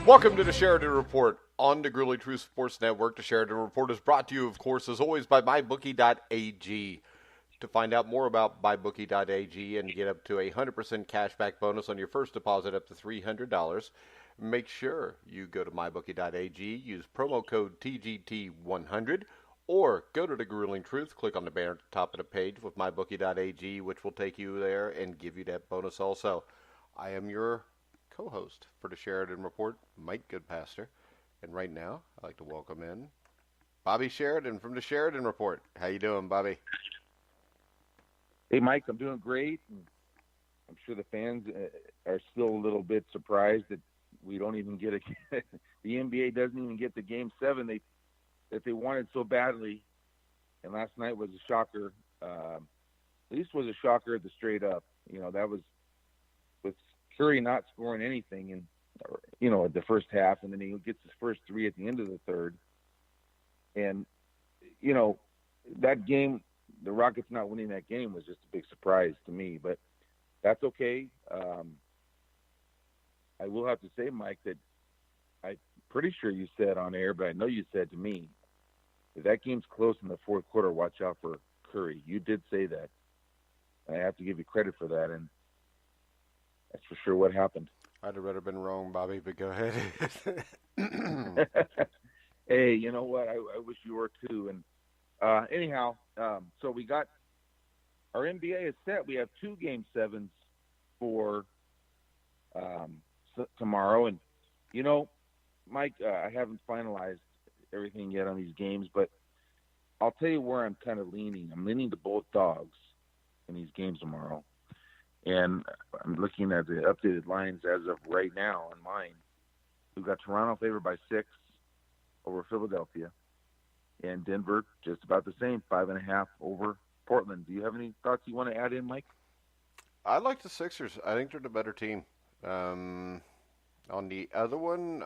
Welcome to the Sheridan Report on the Grueling Truth Sports Network. The Sheridan Report is brought to you, of course, as always, by MyBookie.ag. To find out more about MyBookie.ag and get up to a 100% cashback bonus on your first deposit up to $300, make sure you go to MyBookie.ag, use promo code TGT100, or go to the Grueling Truth, click on the banner at the top of the page with MyBookie.ag, which will take you there and give you that bonus also. I am your co-host for the Sheridan Report, Mike Goodpaster, and right now I'd like to welcome in Bobby Sheridan from the Sheridan Report. How you doing, Bobby? Hey, Mike, I'm doing great. I'm sure the fans are still a little bit surprised that we don't even get the NBA doesn't even get the Game 7 that they wanted so badly. And last night was a shocker. At least was a shocker at the straight up. That was with Curry not scoring anything in, at the first half, and then he gets his first three at the end of the third. And, that game, the Rockets not winning that game was just a big surprise to me, but that's okay. I will have to say, Mike, that I'm pretty sure you said on air, but I know you said to me, if that game's close in the fourth quarter, watch out for Curry. You did say that. I have to give you credit for that, and that's for sure what happened. I'd have rather been wrong, Bobby, but go ahead. Hey, you know what? I wish you were too. And anyhow, so we got our NBA is set. We have 2 Game 7s for tomorrow. And, Mike, I haven't finalized everything yet on these games, but I'll tell you where I'm kind of leaning. I'm leaning to both dogs in these games tomorrow. And I'm looking at the updated lines as of right now on mine. We've got Toronto favored by 6 over Philadelphia. And Denver just about the same, 5.5 over Portland. Do you have any thoughts you want to add in, Mike? I like the Sixers. I think they're the better team. On the other one,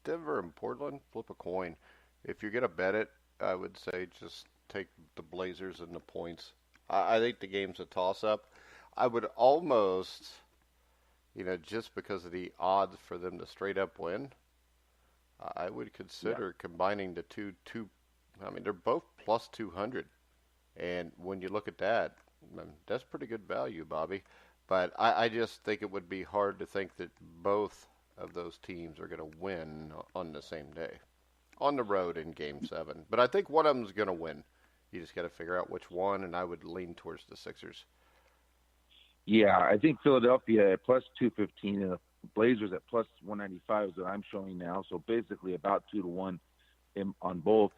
Denver and Portland, flip a coin. If you're going to bet it, I would say just take the Blazers and the points. I think the game's a toss-up. I would almost, just because of the odds for them to straight up win, I would consider combining the two. I mean, they're both plus 200. And when you look at that, that's pretty good value, Bobby. But I just think it would be hard to think that both of those teams are going to win on the same day, on the road in Game 7. But I think one of them is going to win. You just got to figure out which one, and I would lean towards the Sixers. Yeah, I think Philadelphia at plus 215 and the Blazers at plus 195 is what I'm showing now. So basically about 2-1 on both.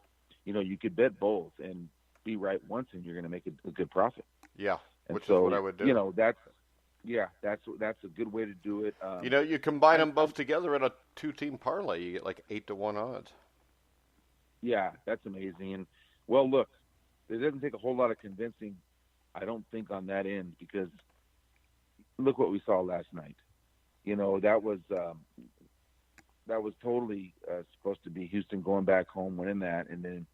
You could bet both and be right once, and you're going to make a good profit. Yeah, which is what I would do. That's a good way to do it. You combine them both together in a 2-team parlay, you get like 8-1 odds. Yeah, that's amazing. And well, look, it doesn't take a whole lot of convincing, I don't think, on that end, because look what we saw last night. That was totally supposed to be Houston going back home, winning that, and then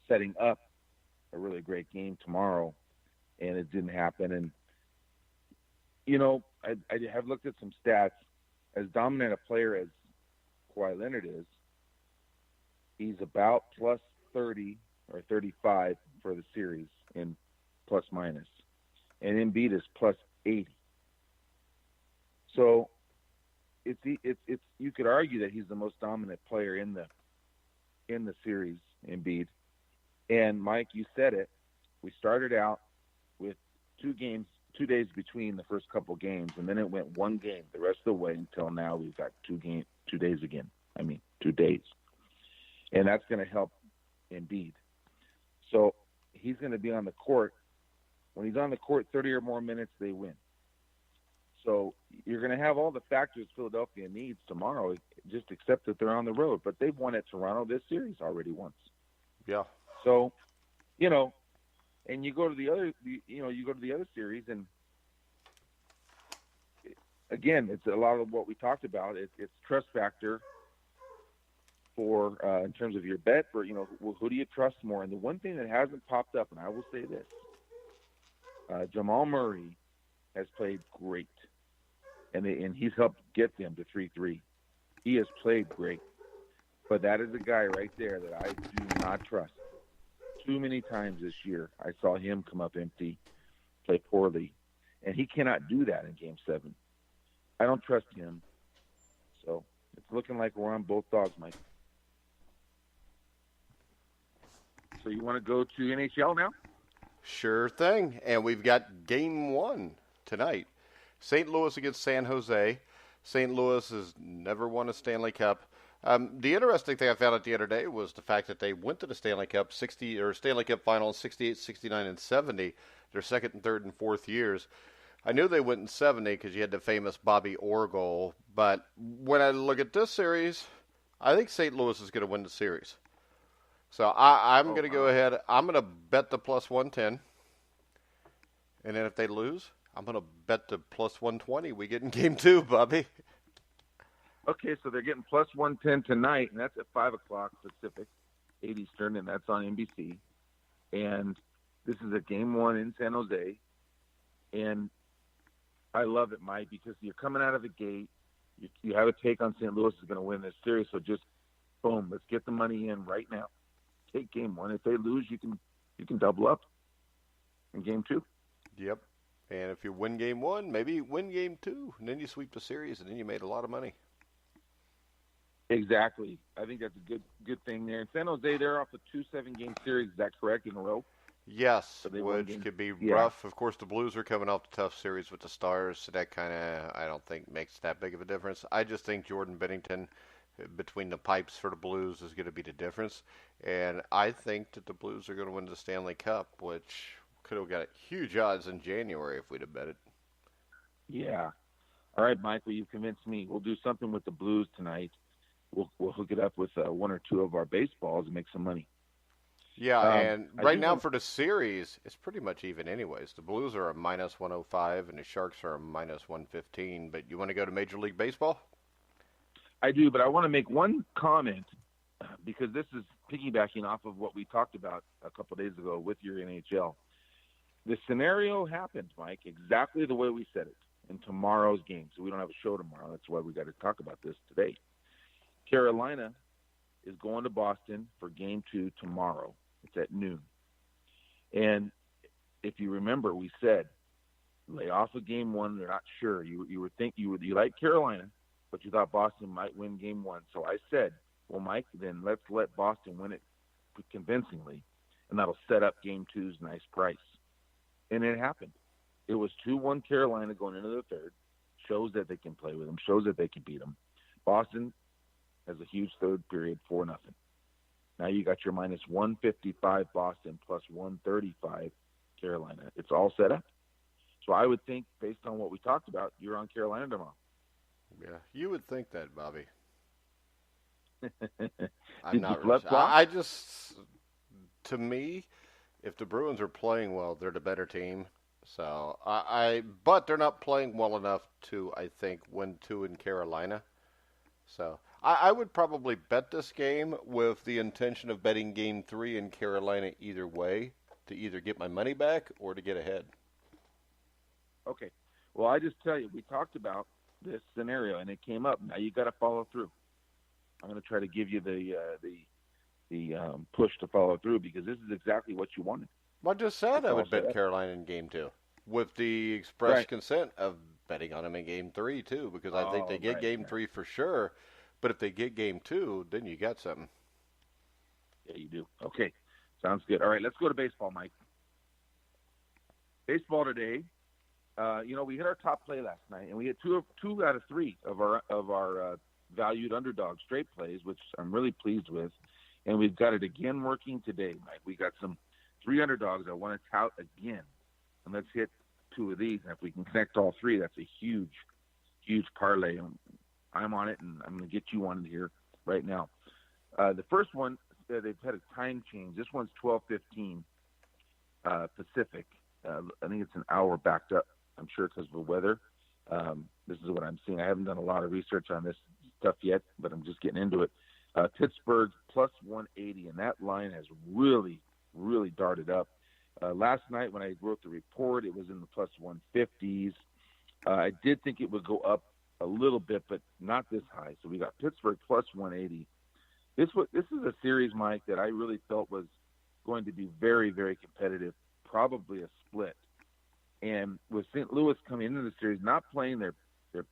setting up a really great game tomorrow, and it didn't happen. And I have looked at some stats. As dominant a player as Kawhi Leonard is, he's about plus 30 or 35 for the series in plus minus, and Embiid is plus 80. So it's you could argue that he's the most dominant player in the series, Embiid. And Mike, you said it. We started out with 2 days between the first couple games, and then it went 1 game the rest of the way until now. We've got 2 days again. 2 days, and that's going to help Embiid. So he's going to be on the court. When he's on the court 30 or more minutes, they win. So you're going to have all the factors Philadelphia needs tomorrow, just accept that they're on the road. But they've won at Toronto this series already once. Yeah. So, and you go to the other series, and again, it's a lot of what we talked about. It's trust factor for in terms of your bet. For who do you trust more? And the one thing that hasn't popped up, and I will say this: Jamal Murray has played great. And he's helped get them to 3-3. He has played great, but that is a guy right there that I do not trust. Too many times this year, I saw him come up empty, play poorly, and he cannot do that in Game 7. I don't trust him. So it's looking like we're on both dogs, Mike. So you want to go to NHL now? Sure thing. And we've got Game 1 tonight. St. Louis against San Jose. St. Louis has never won a Stanley Cup. The interesting thing I found out the other day was the fact that they went to the Stanley Cup Stanley Cup final in 68, 69, and 70, their second and third and fourth years. I knew they went in 70 because you had the famous Bobby Orr goal. But when I look at this series, I think St. Louis is going to win the series. So I'm going to go ahead. I'm going to bet the plus 110. And then if they lose, I'm going to bet the plus 120 we get in Game 2, Bobby. Okay, so they're getting plus 110 tonight, and that's at 5 o'clock Pacific, 8 Eastern, and that's on NBC. And this is a Game 1 in San Jose. And I love it, Mike, because you're coming out of the gate. You have a take on St. Louis is going to win this series, so just, boom, let's get the money in right now. Take Game 1. If they lose, you can double up in Game 2. Yep. And if you win Game 1, maybe win Game 2, and then you sweep the series, and then you made a lot of money. Exactly. I think that's a good thing there. In San Jose, they're off a 2-7 game series. Is that correct, in a row? Yes, So which could be rough. Of course, the Blues are coming off the tough series with the Stars, so that kind of, I don't think, makes that big of a difference. I just think Jordan Binnington, between the pipes for the Blues, is going to be the difference. And I think that the Blues are going to win the Stanley Cup, which could have got huge odds in January if we'd have bet it. Yeah. All right, Michael, you've convinced me. We'll do something with the Blues tonight. We'll hook it up with one or two of our baseballs and make some money. Yeah, and right now for the series, it's pretty much even anyways. The Blues are a minus 105 and the Sharks are a minus 115. But you want to go to Major League Baseball? I do, but I want to make one comment because this is piggybacking off of what we talked about a couple of days ago with your NHL. The scenario happened, Mike, exactly the way we said it in tomorrow's game. So we don't have a show tomorrow. That's why we got to talk about this today. Carolina is going to Boston for Game 2 tomorrow. It's at noon. And if you remember, we said lay off of Game 1. They're not sure. You like Carolina, but you thought Boston might win Game 1. So I said, well, Mike, then let's let Boston win it convincingly, and that'll set up Game 2's nice price. And it happened. It was 2-1 Carolina going into the third. Shows that they can play with them. Shows that they can beat them. Boston has a huge third period, 4-0. Now you got your minus 155 Boston plus 135 Carolina. It's all set up. So I would think, based on what we talked about, you're on Carolina tomorrow. Yeah, you would think that, Bobby. I'm not really. I just, to me, if the Bruins are playing well, they're the better team. So but they're not playing well enough to, I think, win 2 in Carolina. So I would probably bet this game with the intention of betting Game 3 in Carolina either way, to either get my money back or to get ahead. Okay. Well, I just tell you, we talked about this scenario, and it came up. Now you got to follow through. I'm going to try to give you the push to follow through because this is exactly what you wanted. Well, I just said I would bet Carolina in Game 2 with the express consent of betting on them in Game 3 too, because I think they get Game 3 for sure. But if they get Game 2, then you got something. Yeah, you do. Okay, sounds good. All right, let's go to baseball, Mike. Baseball today. We hit our top play last night, and we had two out of three of our valued underdog straight plays, which I'm really pleased with. And we've got it again working today, Mike. We got some 3 underdogs I want to tout again, and let's hit 2 of these. And if we can connect all 3, that's a huge, huge parlay. I'm on it, and I'm going to get you on it here right now. The first one, they've had a time change. This one's 12:15 Pacific. I think it's an hour backed up. I'm sure because of the weather. This is what I'm seeing. I haven't done a lot of research on this stuff yet, but I'm just getting into it. Pittsburgh plus 180, and that line has really, really darted up. Last night when I wrote the report, it was in the plus 150s. I did think it would go up a little bit, but not this high. So we got Pittsburgh plus 180. This is a series, Mike, that I really felt was going to be very, very competitive, probably a split. And with St. Louis coming into the series, not playing their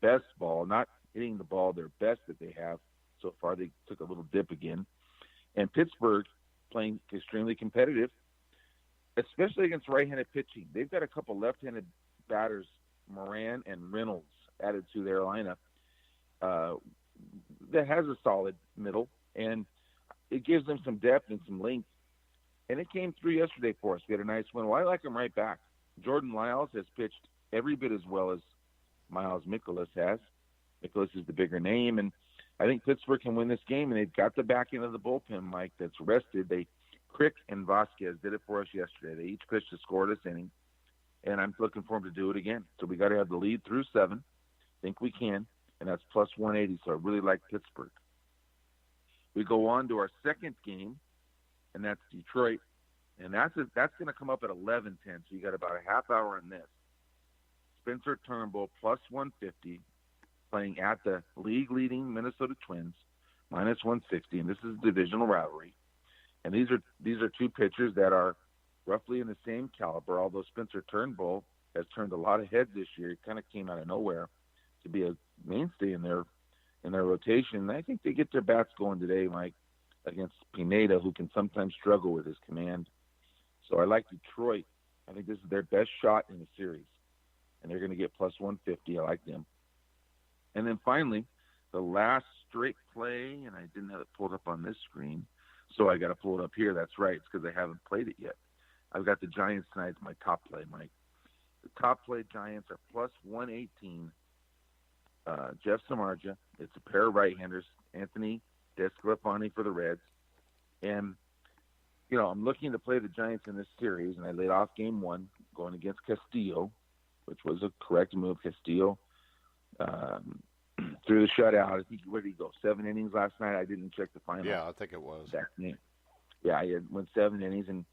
best ball, not hitting the ball their best that they have so far, they took a little dip again. And Pittsburgh playing extremely competitive, especially against right-handed pitching. They've got a couple left-handed batters, Moran and Reynolds, added to their lineup that has a solid middle, and it gives them some depth and some length. And it came through yesterday for us. We had a nice win. Well, I like them right back. Jordan Lyles has pitched every bit as well as Miles Mikolas has. Mikolas is the bigger name, and I think Pittsburgh can win this game, and they've got the back end of the bullpen, Mike, that's rested. Crick and Vasquez did it for us yesterday. They each pitched to score this inning, and I'm looking for them to do it again. So we got to have the lead through 7. I think we can, and that's plus 180, so I really like Pittsburgh. We go on to our second game, and that's Detroit, and that's going to come up at 11:10, so you got about a half hour on this. Spencer Turnbull plus 150, playing at the league-leading Minnesota Twins, minus 160, and this is a divisional rivalry. And these are two pitchers that are roughly in the same caliber, although Spencer Turnbull has turned a lot of heads this year. He kind of came out of nowhere to be a mainstay in their rotation. And I think they get their bats going today, Mike, against Pineda, who can sometimes struggle with his command. So I like Detroit. I think this is their best shot in the series, and they're going to get plus 150. I like them. And then finally, the last straight play, and I didn't have it pulled up on this screen, so I got to pull it up here. That's right. It's because I haven't played it yet. I've got the Giants tonight as my top play, Mike. The top play Giants are plus 118. Jeff Samardzija. It's a pair of right-handers, Anthony Desclafani for the Reds. And, you know, I'm looking to play the Giants in this series, and I laid off game 1 going against Castillo, which was a correct move. Castillo threw the shutout. I think, where did he go? 7 innings last night. I didn't check the final. Yeah, I think it was. Yeah, he went 7 innings, and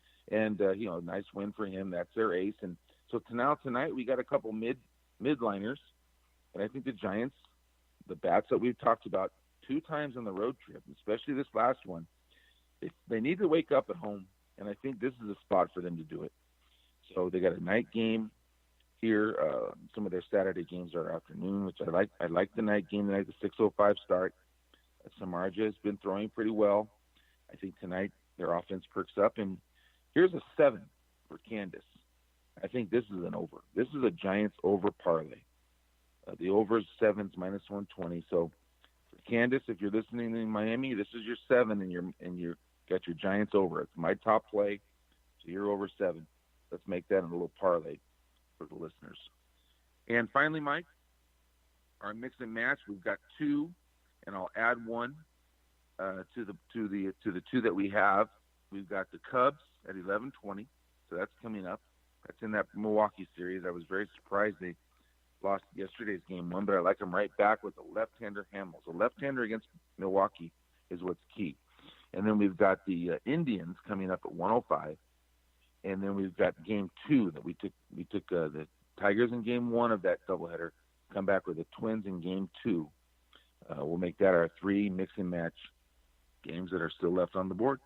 you know, nice win for him. That's their ace. And so tonight we got a couple midliners, and I think the Giants, the bats that we've talked about 2 times on the road trip, especially this last one, they need to wake up at home, and I think this is a spot for them to do it. So they got a night game here. Some of their Saturday games are afternoon, which I like. I like the night game tonight, the 6:05 start. Samardzija has been throwing pretty well. I think tonight their offense perks up, and here's a 7 for Candace. I think this is an over. This is a Giants over parlay. The over is 7's minus 120. So for Candace, if you're listening in Miami, this is your 7, and you got your Giants over. It's my top play, so you're over 7. Let's make that a little parlay for the listeners. And finally, Mike, our mix and match, we've got 2, and I'll add 1 to the 2 that we have. We've got the Cubs at 11:20, so that's coming up. That's in that Milwaukee series. I was very surprised they lost yesterday's game 1, but I like them right back with the left-hander Hamels. A left-hander against Milwaukee is what's key. And then we've got the Indians coming up at 105, and then we've got game 2 that we took the Tigers in game 1 of that doubleheader, come back with the Twins in game 2. We'll make that our 3 mix and match games that are still left on the board.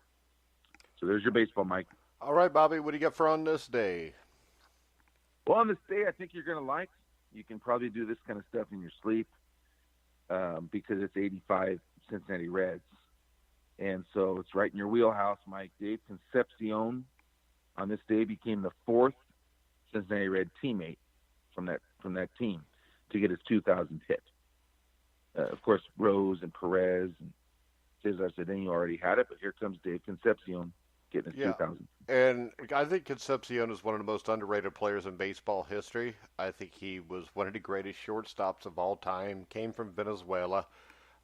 So there's your baseball, Mike. All right, Bobby, what do you got for on this day? Well, on this day, I think you're going to like. You can probably do this kind of stuff in your sleep because it's 85 Cincinnati Reds. And so it's right in your wheelhouse, Mike. Dave Concepcion on this day became the 4th Cincinnati Red teammate from that team to get his 2,000th hit. Of course, Rose and Perez and Cesar Cedeno already had it, but here comes Dave Concepcion getting his 2,000. And I think Concepcion is one of the most underrated players in baseball history. I think he was one of the greatest shortstops of all time, came from Venezuela,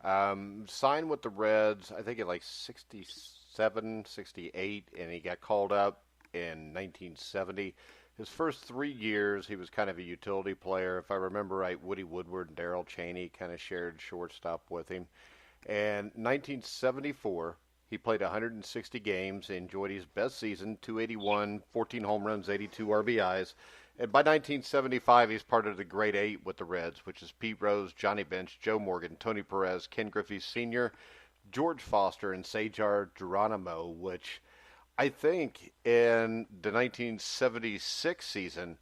signed with the Reds, I think at like 67, 68, and he got called up in 1970. His first 3 years, he was kind of a utility player. If I remember right, Woody Woodward and Darrell Chaney kind of shared shortstop with him. And 1974, he played 160 games, enjoyed his best season, 281, 14 home runs, 82 RBIs. And by 1975, he's part of the Great Eight with the Reds, which is Pete Rose, Johnny Bench, Joe Morgan, Tony Perez, Ken Griffey Sr., George Foster, and Cesar Geronimo, which I think in the 1976 season,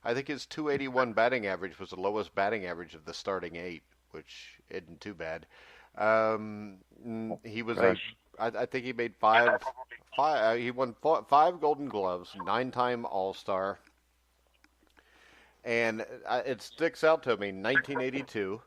I think his 281 batting average was the lowest batting average of the starting eight, which isn't too bad. He was I think he made five. He won five Golden Gloves, 9-time All-Star, and it sticks out to me. 1982,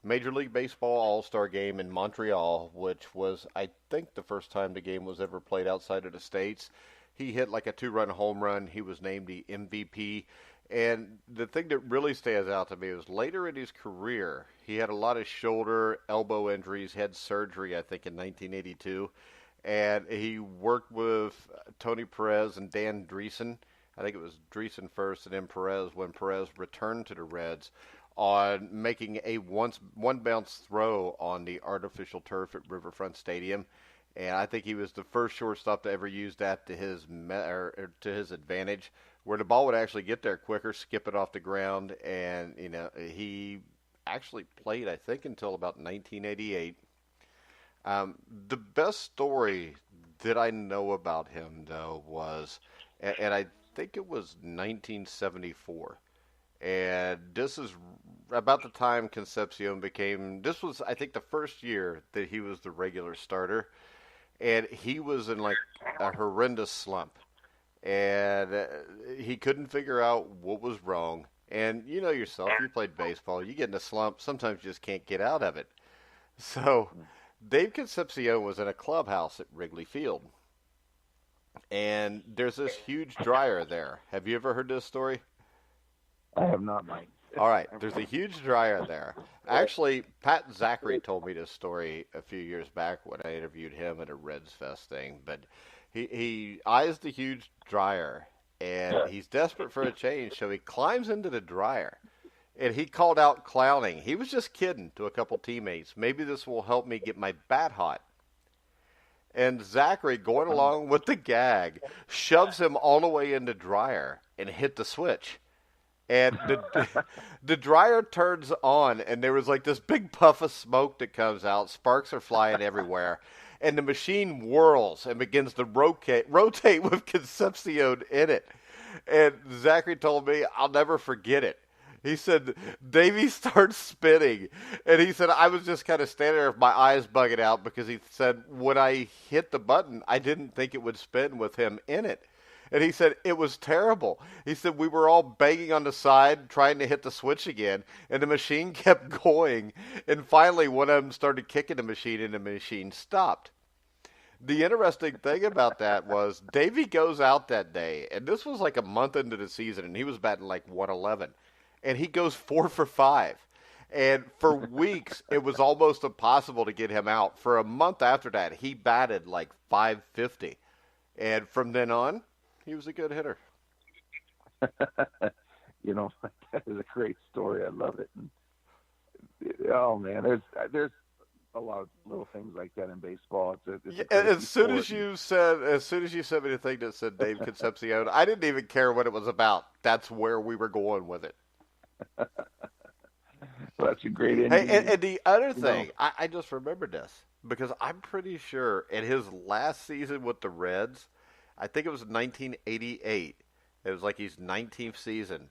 Major League Baseball All-Star game in Montreal, which was, I think, the first time the game was ever played outside of the States. He hit like a 2-run home run. He was named the MVP. And the thing that really stands out to me was later in his career, he had a lot of shoulder, elbow injuries, had surgery, I think, in 1982. And he worked with Tony Perez and Dan Dreesen. I think it was Dreesen first and then Perez when Perez returned to the Reds on making a one bounce throw on the artificial turf at Riverfront Stadium. And I think he was the first shortstop to ever use that to his advantage, where the ball would actually get there quicker, skip it off the ground, and he actually played, I think, until about 1988. The best story that I know about him, though, was, and I think it was 1974, and this is about the time Concepcion became. This was, I think, the first year that he was the regular starter, and he was in like a horrendous slump. And he couldn't figure out what was wrong. And you know yourself, you played baseball, you get in a slump, sometimes you just can't get out of it. So Dave Concepcion was in a clubhouse at Wrigley Field. And there's this huge dryer there. Have you ever heard this story? I have not, Mike. All right, there's a huge dryer there. Actually, Pat Zachary told me this story a few years back when I interviewed him at a Reds Fest thing. But he eyes the huge dryer, and he's desperate for a change, so he climbs into the dryer. And he called out clowning. He was just kidding to a couple teammates. Maybe this will help me get my bat hot. And Zachary, going along with the gag, shoves him all the way in the dryer and hit the switch. And the dryer turns on, and there was like this big puff of smoke that comes out. Sparks are flying everywhere. And the machine whirls and begins to rotate with Concepcion in it. And Zachary told me, I'll never forget it. He said, Davey starts spinning. And he said, I was just kind of standing there with my eyes bugging out because he said, when I hit the button, I didn't think it would spin with him in it. And he said, it was terrible. He said, we were all banging on the side, trying to hit the switch again, and the machine kept going. And finally, one of them started kicking the machine, and the machine stopped. The interesting thing about that was Davey goes out that day, and this was like a month into the season, and he was batting like 111. And he goes 4 for 5. And for weeks, it was almost impossible to get him out. For a month after that, he batted like 550. And from then on, he was a good hitter. That is a great story. I love it. And, oh man, there's a lot of little things like that in baseball. As soon as you sent me the thing that said Dave Concepcion, I didn't even care what it was about. That's where we were going with it. Well, that's a great ending. Hey, and the other thing, I just remembered this because I'm pretty sure in his last season with the Reds, I think it was 1988. It was like his 19th season.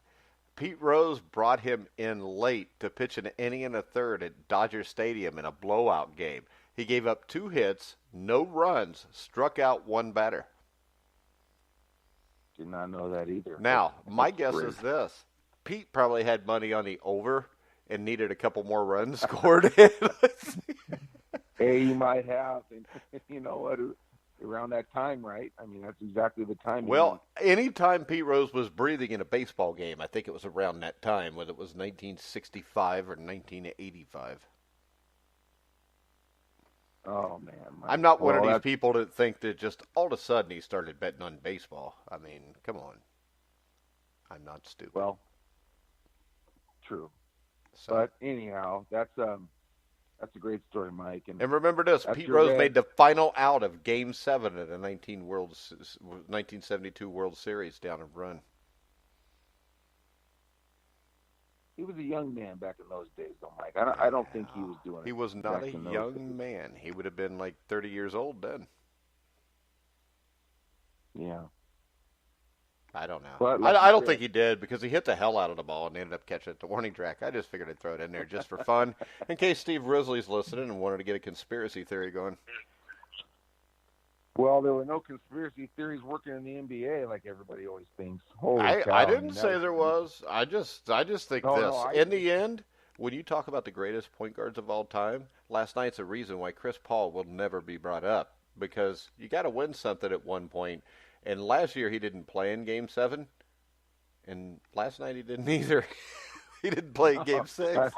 Pete Rose brought him in late to pitch an inning and a third at Dodger Stadium in a blowout game. He gave up 2 hits, no runs, struck out 1 batter. Did not know that either. Now, my guess is this. Pete probably had money on the over and needed a couple more runs scored. Hey, you might have. And you know what? Around that time, right? I mean, that's exactly the time. Well, anytime Pete Rose was breathing in a baseball game, I think it was around that time, whether it was 1965 or 1985. Oh, man. I'm not one of these people that think that just all of a sudden he started betting on baseball. I mean, come on. I'm not stupid. Well, true. So, but anyhow, that's a great story, Mike. And remember this, Pete Rose made the final out of Game 7 of the 1972 World Series down in Run. he was a young man back in those days, though, Mike. I don't think he was doing He it was not back a in those young days. man. He would have been like 30 years old then. Yeah, I don't know. but I, like you I don't think said, he did because he hit the hell out of the ball and ended up catching it at the warning track. I just figured I'd throw it in there just for fun in case Steve Risley's listening and wanted to get a conspiracy theory going. well, there were no conspiracy theories working in the NBA like everybody always thinks. Holy I cow! I didn't mean, that say was there was. I just think no, this. I In did. the end, when you talk about the greatest point guards of all time, last night's a reason why Chris Paul will never be brought up because you got to win something at one point. And last year he didn't play in Game 7, and last night he didn't either. He didn't play in Game 6.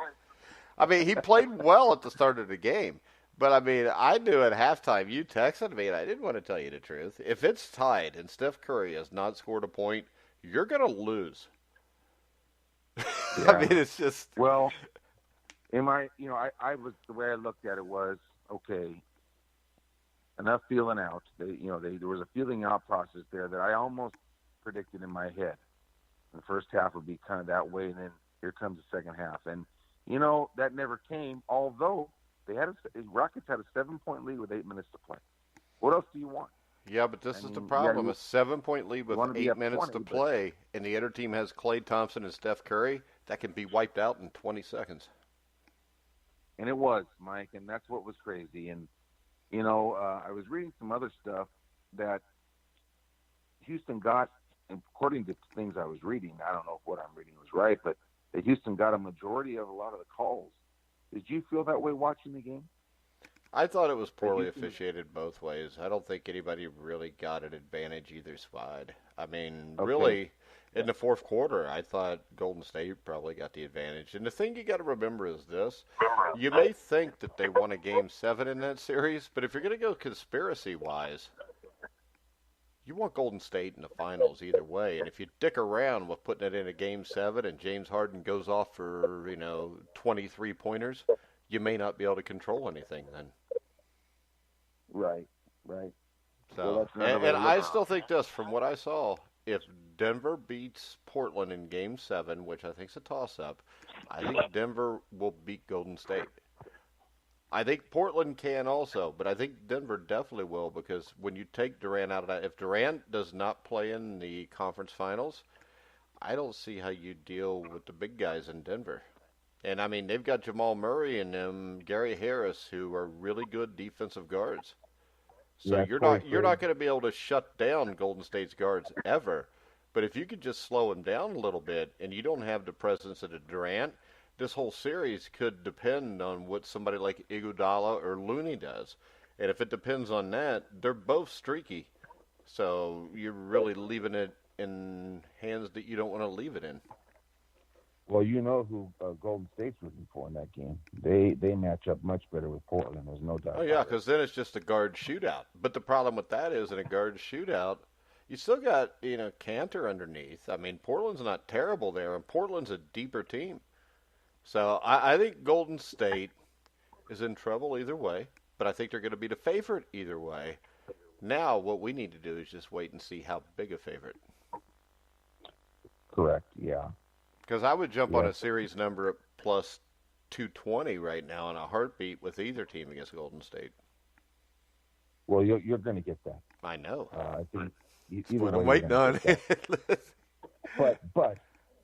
I mean, he played well at the start of the game. But, I mean, I knew at halftime, you texted me, and I didn't want to tell you the truth. If it's tied and Steph Curry has not scored a point, you're going to lose. I Yeah. mean, it's just. Well, I was the way I looked at it was okay. Enough feeling out. There was a feeling out process there that I almost predicted in my head. The first half would be kind of that way, and then here comes the second half, and that never came. Although Rockets had a 7-point lead with 8 minutes to play. What else do you want? Yeah, but this I is the mean, problem. you A 7-point lead you with want to be 8 up minutes 20, to but play, and the other team has Klay Thompson and Steph Curry, that can be wiped out in 20 seconds. and it was, Mike, and that's what was crazy. And I was reading some other stuff that Houston got, according to things I was reading. I don't know if what I'm reading was right, but that Houston got a majority of a lot of the calls. Did you feel that way watching the game? I thought it was That poorly Houston, officiated both ways. I don't think anybody really got an advantage either side. I mean, okay, really, in the fourth quarter, I thought Golden State probably got the advantage. And the thing you got to remember is this. You may think that they won a game 7 in that series, but if you're going to go conspiracy-wise, you want Golden State in the finals either way. And if you dick around with putting it in a game 7 and James Harden goes off for, 23 pointers, you may not be able to control anything then. right. Well, So, that's another way and to look I at still think this from what I saw. If Denver beats Portland in Game 7, which I think is a toss-up, I think Denver will beat Golden State. I think Portland can also, but I think Denver definitely will because when you take Durant out of that, if Durant does not play in the conference finals, I don't see how you deal with the big guys in Denver. And I mean, they've got Jamal Murray and Gary Harris, who are really good defensive guards. So Yeah, you're not going to be able to shut down Golden State's guards ever. But if you could just slow them down a little bit, and you don't have the presence of the Durant, this whole series could depend on what somebody like Iguodala or Looney does. And if it depends on that, they're both streaky. So you're really leaving it in hands that you don't want to leave it in. Well, you know who Golden State's rooting for in that game. They match up much better with Portland. There's no doubt Oh yeah, about it. because then it's just a guard shootout. But the problem with that is in a guard shootout, you still got Cantor underneath. I mean, Portland's not terrible there, and Portland's a deeper team. So I think Golden State is in trouble either way, but I think they're going to be the favorite either way. Now what we need to do is just wait and see how big a favorite. Correct. Yeah. Because I would jump on Yeah. a series number at plus 220 right now in a heartbeat with either team against Golden State. Well, you're going to get that. I know. I think That's either what way I'm you're waiting going on. to get that.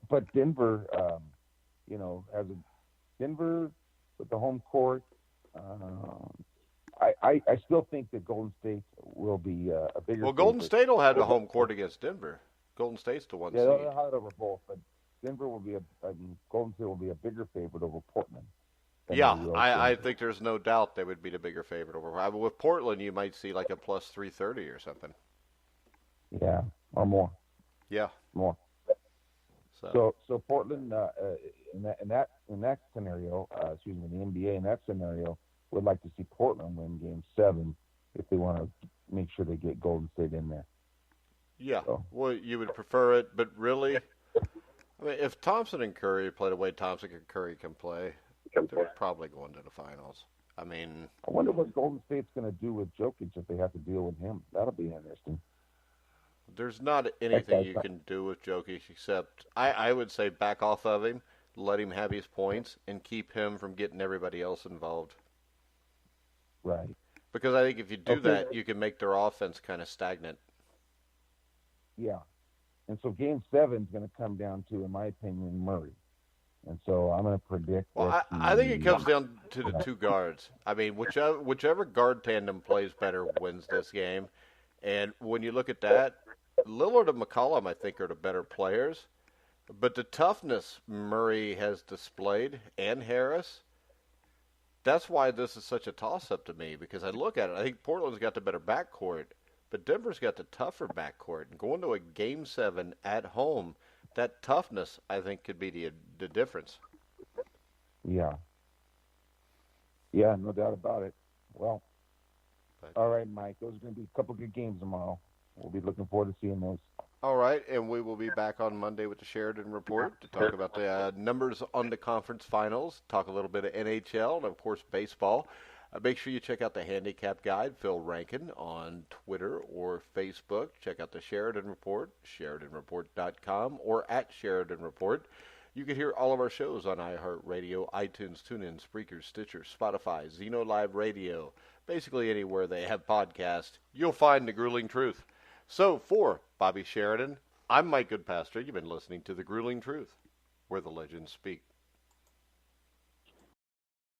But Denver, as a Denver with the home court, I still think that Golden State will be a bigger. Well, Golden favorite. State will have the home court against Denver. Golden State's the one Yeah, seed. they'll have it over both, but Denver will be Golden State will be a bigger favorite over Portland. Yeah, I think there's no doubt they would be the bigger favorite over. With Portland, you might see like a plus 330 or something. Yeah, or more. Yeah. More. So So Portland in that scenario, excuse me, the NBA in that scenario would like to see Portland win Game 7 if they want to make sure they get Golden State in there. yeah, So. well, you would prefer it, but really, I mean, if Thompson and Curry play the way Thompson and Curry can play, they're probably going to the finals. I mean, I wonder what Golden State's going to do with Jokic if they have to deal with him. That'll be interesting. there's not anything you can do with Jokic except I would say back off of him, let him have his points, and keep him from getting everybody else involved. Right. Because I think if you do Okay. that, you can make their offense kind of stagnant. Yeah. And so Game 7 is going to come down to, in my opinion, Murray. And so I'm going to predict Well, that I think it comes down to the two guards. I mean, whichever guard tandem plays better wins this game. And when you look at that, Lillard and McCollum, I think, are the better players. But the toughness Murray has displayed, and Harris, that's why this is such a toss-up to me. Because I look at it, I think Portland's got the better backcourt, but Denver's got the tougher backcourt. And going to a Game 7 at home, that toughness, I think, could be the difference. Yeah. Yeah, no doubt about it. Well, all right, Mike. Those are going to be a couple good games tomorrow. We'll be looking forward to seeing those. All right, and we will be back on Monday with the Sheridan Report to talk about the numbers on the conference finals, talk a little bit of NHL, and, of course, baseball. Make sure you check out the handicap guide, Phil Rankin, on Twitter or Facebook. Check out the Sheridan Report, SheridanReport.com, or at Sheridan Report. You can hear all of our shows on iHeartRadio, iTunes, TuneIn, Spreaker, Stitcher, Spotify, Zeno Live Radio. Basically anywhere they have podcasts, you'll find The Grueling Truth. So for Bobby Sheridan, I'm Mike Goodpasture. You've been listening to The Grueling Truth, where the legends speak.